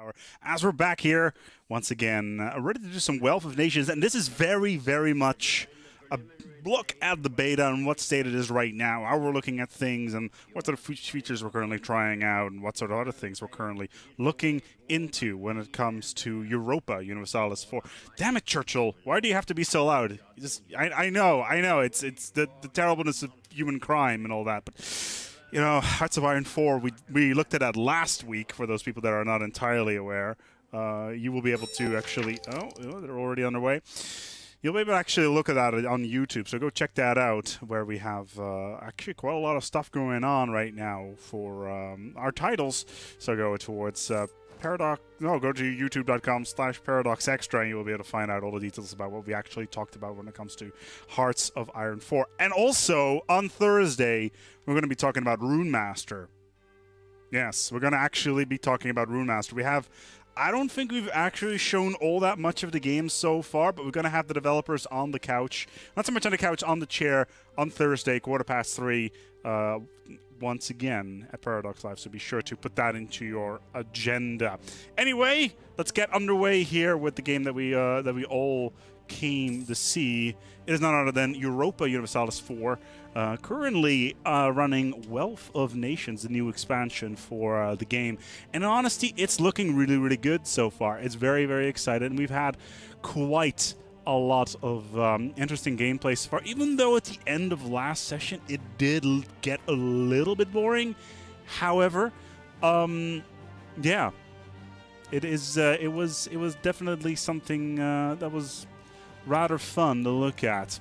Hour, as we're back here once again, ready to do some Wealth of Nations, and this is very, very much a look at the beta and what state it is right now, how we're looking at things, and what sort of features we're currently trying out, and what sort of other things we're currently looking into when it comes to Europa Universalis 4. Damn it, Churchill! Why do you have to be so loud? I know, it's the terribleness of human crime and all that, but you know, Hearts of Iron 4, we looked at that last week. For those people that are not entirely aware, you will be able to actually... Oh, they're already underway. You'll be able to actually look at that on YouTube, so go check that out, where we have actually quite a lot of stuff going on right now for our titles. So go towards Paradox... No, go to youtube.com/ParadoxExtra, and you will be able to find out all the details about what we actually talked about when it comes to Hearts of Iron 4. And also, on Thursday, we're going to be talking about Rune Master. Yes, we're going to actually be talking about Rune Master. We have... I don't think we've actually shown all that much of the game so far, but we're going to have the developers on the couch. Not so much on the couch, on the chair, on Thursday, 3:15, once again at Paradox Live, so be sure to put that into your agenda. Anyway, let's get underway here with the game that we all came to see. It is none other than Europa Universalis 4, currently running Wealth of Nations, the new expansion for the game. And in honesty, it's looking really, really good so far. It's very, very exciting. We've had quite a lot of interesting gameplay so far, even though at the end of last session it did get a little bit boring. However, yeah, it was definitely something that was rather fun to look at.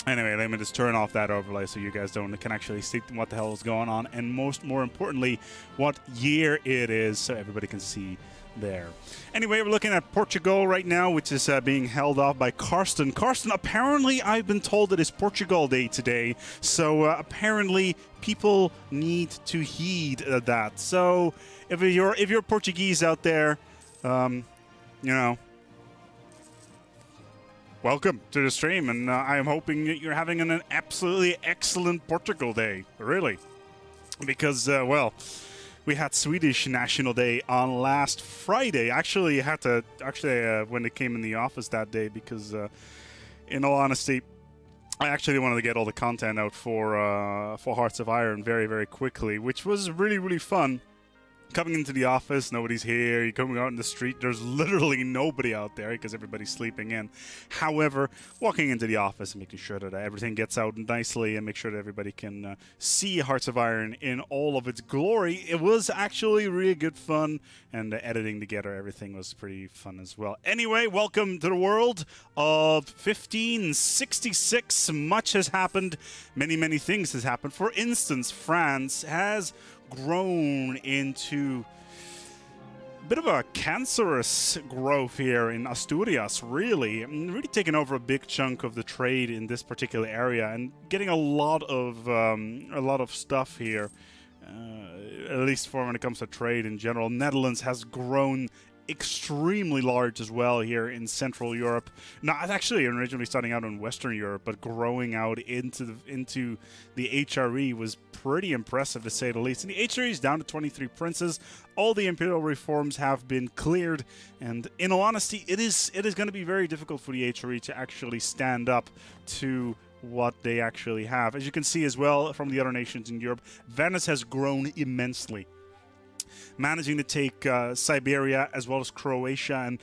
Anyway, let me just turn off that overlay so you guys can actually see what the hell is going on, and more importantly, what year it is, so everybody can see there. Anyway, we're looking at Portugal right now, which is being held off by Karsten. Karsten, apparently I've been told it is Portugal Day today, so apparently people need to heed that. So if you're Portuguese out there, you know, welcome to the stream, and I am hoping that you're having an absolutely excellent Portugal Day, really. Because, well, we had Swedish National Day on last Friday. Actually, I had to, when it came in the office that day, because, in all honesty, I actually wanted to get all the content out for Hearts of Iron very, very quickly, which was really, really fun. Coming into the office, nobody's here. You're coming out in the street, there's literally nobody out there because everybody's sleeping in. However, walking into the office and making sure that everything gets out nicely and make sure that everybody can see Hearts of Iron in all of its glory, it was actually really good fun, and editing together everything was pretty fun as well. Anyway, welcome to the world of 1566. Much has happened. Many, many things has happened. For instance, France has grown into a bit of a cancerous growth here in Asturias, really taking over a big chunk of the trade in this particular area and getting a lot of stuff here, at least for when it comes to trade in general. Netherlands has grown extremely large as well here in Central Europe. Not actually originally starting out in Western Europe, but growing out into the HRE was pretty impressive, to say the least. And the HRE is down to 23 princes. All the imperial reforms have been cleared, and in all honesty, it is going to be very difficult for the HRE to actually stand up to what they actually have. As you can see as well from the other nations in Europe, Venice has grown immensely, managing to take Siberia as well as Croatia. And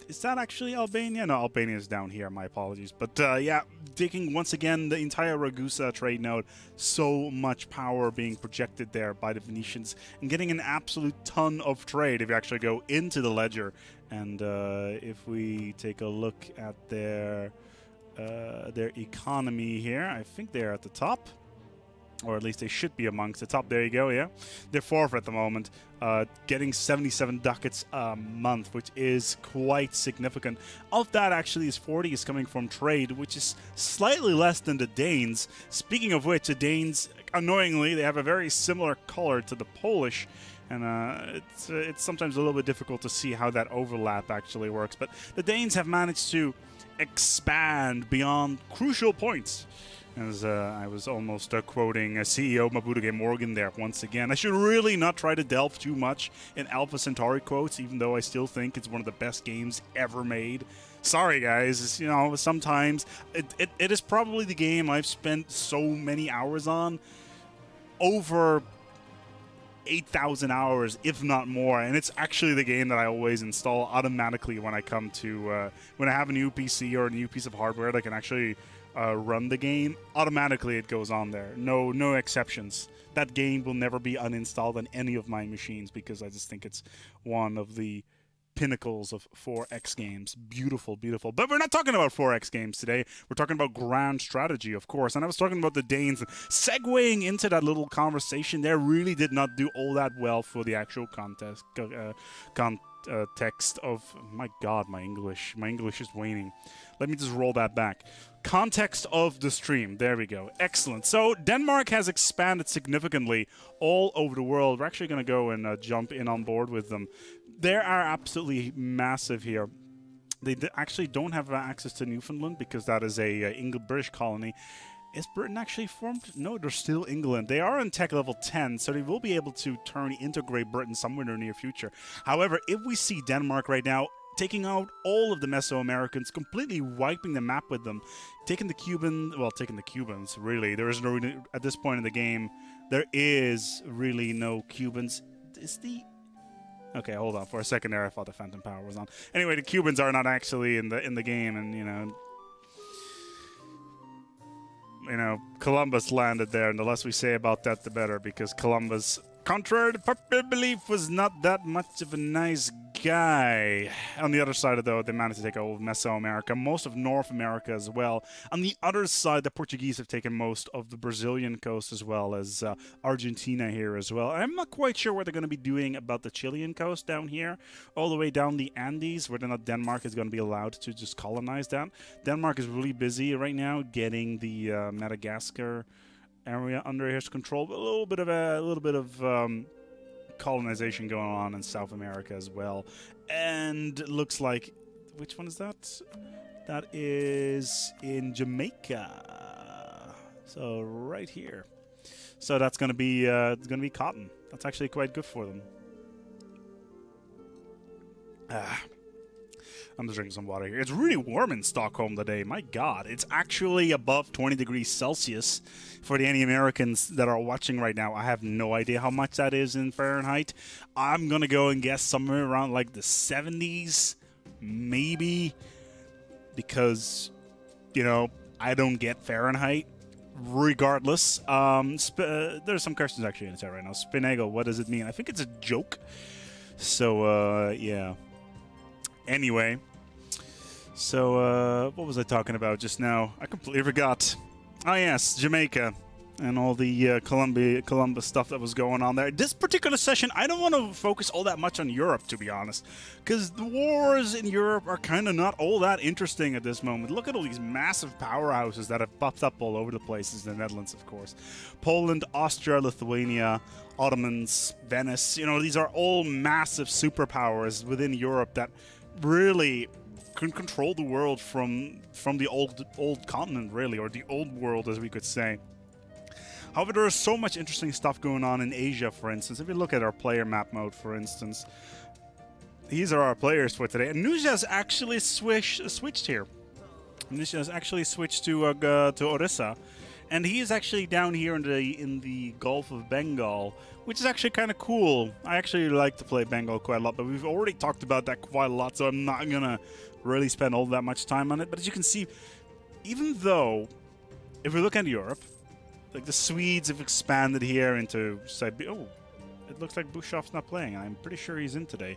is that actually Albania? No, Albania is down here. My apologies. But yeah, taking once again the entire Ragusa trade node. So much power being projected there by the Venetians, and getting an absolute ton of trade if you actually go into the ledger. And if we take a look at their economy here, I think they're at the top. Or at least they should be amongst the top. There you go, yeah. They're fourth at the moment, getting 77 ducats a month, which is quite significant. Of that, actually, 40 is coming from trade, which is slightly less than the Danes. Speaking of which, the Danes, annoyingly, they have a very similar color to the Polish, and it's sometimes a little bit difficult to see how that overlap actually works. But the Danes have managed to expand beyond crucial points. As I was almost quoting CEO Mabuduge Morgan there once again. I should really not try to delve too much in Alpha Centauri quotes, even though I still think it's one of the best games ever made. Sorry, guys. It's, you know, sometimes it is probably the game I've spent so many hours on. Over 8,000 hours, if not more, and it's actually the game that I always install automatically when I come to when I have a new PC or a new piece of hardware that can actually run the game. Automatically, it goes on there. No exceptions. That game will never be uninstalled on any of my machines because I just think it's one of the pinnacles of 4X games. Beautiful, beautiful. But we're not talking about 4X games today. We're talking about grand strategy, of course. And I was talking about the Danes. Segueing into that little conversation there really did not do all that well for the actual context of... My God, my English is waning. Let me just roll that back. Context of the stream. There we go. Excellent. So Denmark has expanded significantly all over the world. We're actually going to go and jump in on board with them. They are absolutely massive here. They actually don't have access to Newfoundland because that is a British colony. Is Britain actually formed? No, they're still England. They are on tech level 10, so they will be able to turn into Great Britain somewhere in the near future. However, if we see Denmark right now taking out all of the Mesoamericans, completely wiping the map with them, taking the Cubans, really. There is no, at this point in the game, there is really no Cubans. Is the... Okay, hold on for a second there. I thought the Phantom Power was on. Anyway, the Cubans are not actually in the game, and you know, Columbus landed there, and the less we say about that, the better, because Columbus, contrary to popular belief, was not that much of a nice guy. On the other side, though, they managed to take over Mesoamerica, most of North America as well. On the other side, the Portuguese have taken most of the Brazilian coast as well as Argentina here as well. I'm not quite sure what they're going to be doing about the Chilean coast down here, all the way down the Andes, whether or not Denmark is going to be allowed to just colonize that. Denmark is really busy right now getting the Madagascar area under his control. A little bit of colonization going on in South America as well. And it looks like, which one is that? That is in Jamaica. So right here. So that's going to be cotton. That's actually quite good for them. I'm just drinking some water here. It's really warm in Stockholm today. My God, it's actually above 20 degrees Celsius for any Americans that are watching right now. I have no idea how much that is in Fahrenheit. I'm going to go and guess somewhere around like the 70s, maybe, because, you know, I don't get Fahrenheit. Regardless, there's some questions actually in the chat right now. Spinagle, what does it mean? I think it's a joke. So, yeah. Anyway, so what was I talking about just now? I completely forgot. Oh yes, Jamaica and all the Columbus stuff that was going on there. This particular session, I don't want to focus all that much on Europe, to be honest, because the wars in Europe are kind of not all that interesting at this moment. Look at all these massive powerhouses that have popped up all over the places. The Netherlands, of course, Poland, Austria, Lithuania, Ottomans, Venice. You know, these are all massive superpowers within Europe that really can control the world from the old continent, really, or the old world, as we could say. However, there is so much interesting stuff going on in Asia, for instance. If you look at our player map mode, for instance, these are our players for today. And Nusha has actually switched here. Nusha has actually switched to Orissa, and he is actually down here in the Gulf of Bengal, which is actually kind of cool. I actually like to play Bengal quite a lot, but we've already talked about that quite a lot, so I'm not gonna really spend all that much time on it. But as you can see, even though, if we look at Europe, like the Swedes have expanded here into Siberia. Oh, it looks like Bushov's not playing. I'm pretty sure he's in today.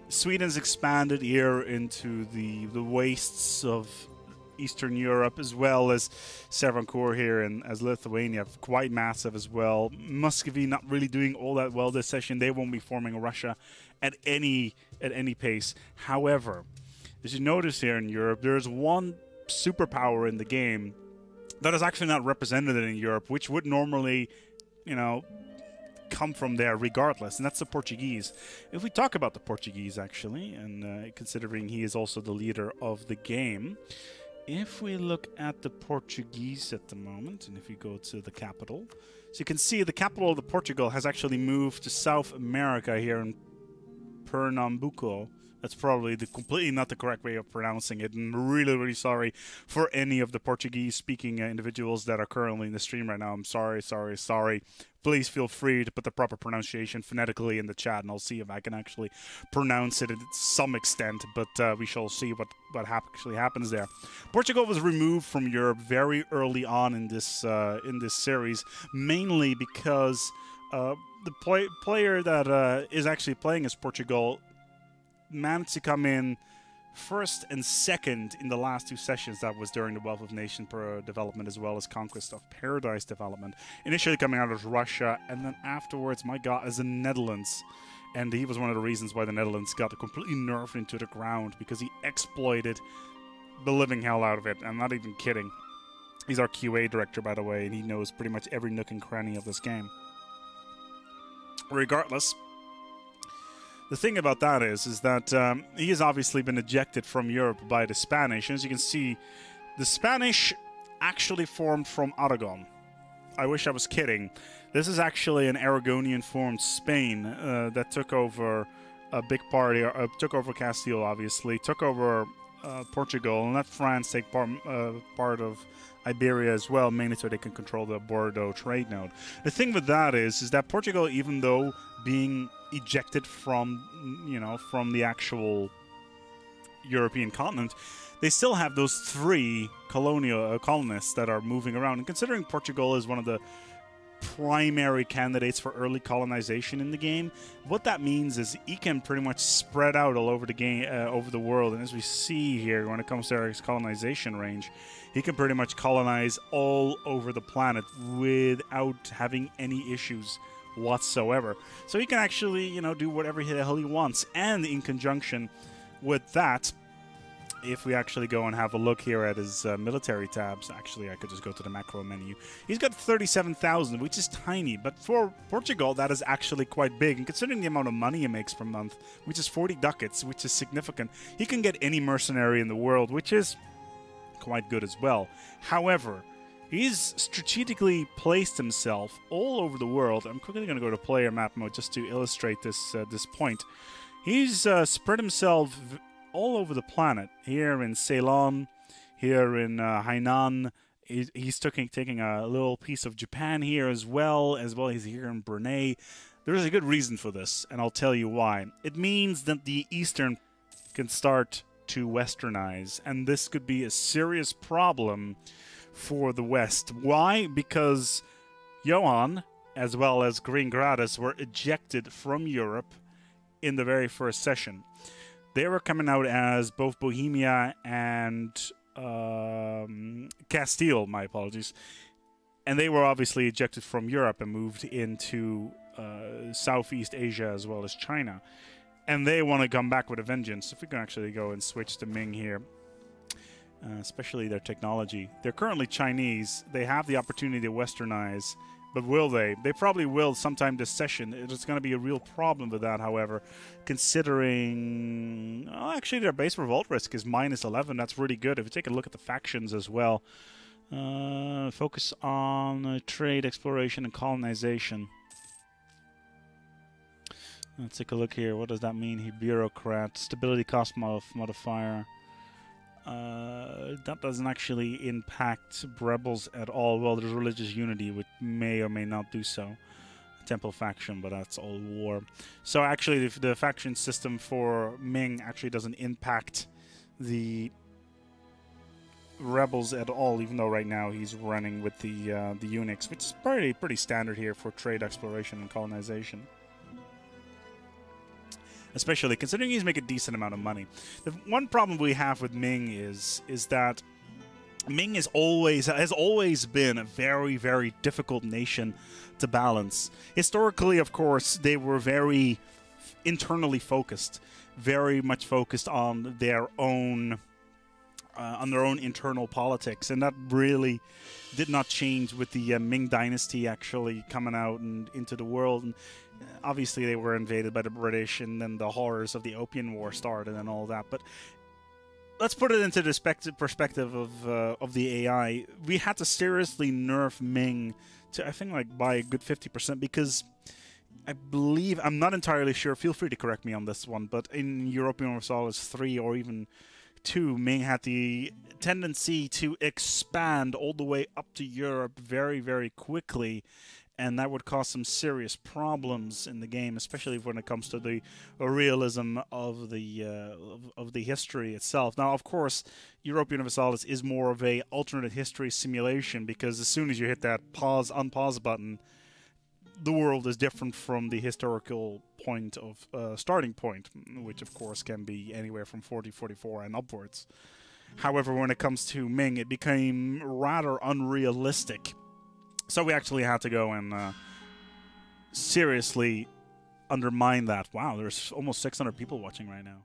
Sweden's expanded here into the wastes of Eastern Europe, as well as Travancore here and as Lithuania, quite massive as well. Muscovy not really doing all that well this session. They won't be forming Russia at any pace. However, as you notice here in Europe, there's one superpower in the game that is actually not represented in Europe, which would normally, you know, come from there regardless, and that's the Portuguese. If we talk about the Portuguese, actually, and considering he is also the leader of the game, if we look at the Portuguese at the moment, and if we go to the capital, so you can see the capital of the Portugal has actually moved to South America here in Pernambuco. That's probably completely not the correct way of pronouncing it. I'm really, really sorry for any of the Portuguese-speaking individuals that are currently in the stream right now. I'm sorry, sorry, sorry. Please feel free to put the proper pronunciation phonetically in the chat, and I'll see if I can actually pronounce it to some extent. But we shall see what actually happens there. Portugal was removed from Europe very early on in this series, mainly because the player that is actually playing as Portugal managed to come in first and second in the last 2 sessions. That was during the Wealth of Nations development as well as Conquest of Paradise development. Initially coming out as Russia, and then afterwards, my god, as the Netherlands. And he was one of the reasons why the Netherlands got completely nerfed into the ground, because he exploited the living hell out of it. I'm not even kidding. He's our QA director, by the way, and he knows pretty much every nook and cranny of this game. Regardless, the thing about that is that he has obviously been ejected from Europe by the Spanish. And as you can see, the Spanish actually formed from Aragon. I wish I was kidding. This is actually an Aragonian-formed Spain that took over a big party, took over Castile, obviously, took over Portugal, and let France take part of Iberia as well, mainly so they can control the Bordeaux trade node. The thing with that is that Portugal, even though being ejected from, from the actual European continent, they still have those 3 colonists that are moving around. And considering Portugal is one of the primary candidates for early colonization in the game, what that means is he can pretty much spread out all over the game, over the world. And as we see here, when it comes to his colonization range, he can pretty much colonize all over the planet without having any issues whatsoever. So he can actually, do whatever the hell he wants. And in conjunction with that, if we actually go and have a look here at his military tabs, actually I could just go to the macro menu. He's got 37,000, which is tiny, but for Portugal that is actually quite big. And considering the amount of money he makes per month, which is 40 ducats, which is significant, he can get any mercenary in the world, which is quite good as well. However, he's strategically placed himself all over the world. I'm quickly going to go to player map mode just to illustrate this this point. He's spread himself all over the planet. Here in Ceylon, here in Hainan. He's taking a little piece of Japan here as well as he's here in Brunei. There's a good reason for this, and I'll tell you why. It means that the Eastern can start to westernize, and this could be a serious problem for the West. Why? Because Johan, as well as Green Gratis, were ejected from Europe in the very first session. They were coming out as both Bohemia and Castile, my apologies. And they were obviously ejected from Europe and moved into Southeast Asia as well as China. And they want to come back with a vengeance. If we can actually go and switch to Ming here, especially their technology. They're currently Chinese. They have the opportunity to westernize, but will they? They probably will sometime this session. It's going to be a real problem with that, however, considering... Well, actually, their base revolt risk is -11. That's really good. If you take a look at the factions as well, focus on trade, exploration, and colonization. Let's take a look here. What does that mean? He bureaucrat, stability cost modifier. That doesn't actually impact rebels at all. Well, there's religious unity, which may or may not do so. Temple faction, but that's all war. So actually, the faction system for Ming actually doesn't impact the rebels at all, even though right now he's running with the eunuchs, which is pretty standard here for trade, exploration, and colonization. Especially considering he's making a decent amount of money. The one problem we have with Ming is that Ming has always been a very, very difficult nation to balance. Historically, of course, they were very internally focused, very much focused on their own internal politics, and that really did not change with the Ming Dynasty actually coming out and into the world. And obviously, they were invaded by the British, and then the horrors of the Opium War started and all that. But let's put it into the perspective of the AI. We had to seriously nerf Ming to, I think, like by a good 50%, because I believe, I'm not entirely sure, feel free to correct me on this one, but in Europa Universalis 3 or even 2, Ming had the tendency to expand all the way up to Europe very, very quickly, and that would cause some serious problems in the game, especially when it comes to the realism of the history itself. Now, of course, Europa Universalis is more of a alternate history simulation, because as soon as you hit that unpause button, the world is different from the historical point of starting point, which of course can be anywhere from 4044 and upwards. However, when it comes to Ming, it became rather unrealistic. So we actually had to go and seriously undermine that. Wow, there's almost 600 people watching right now.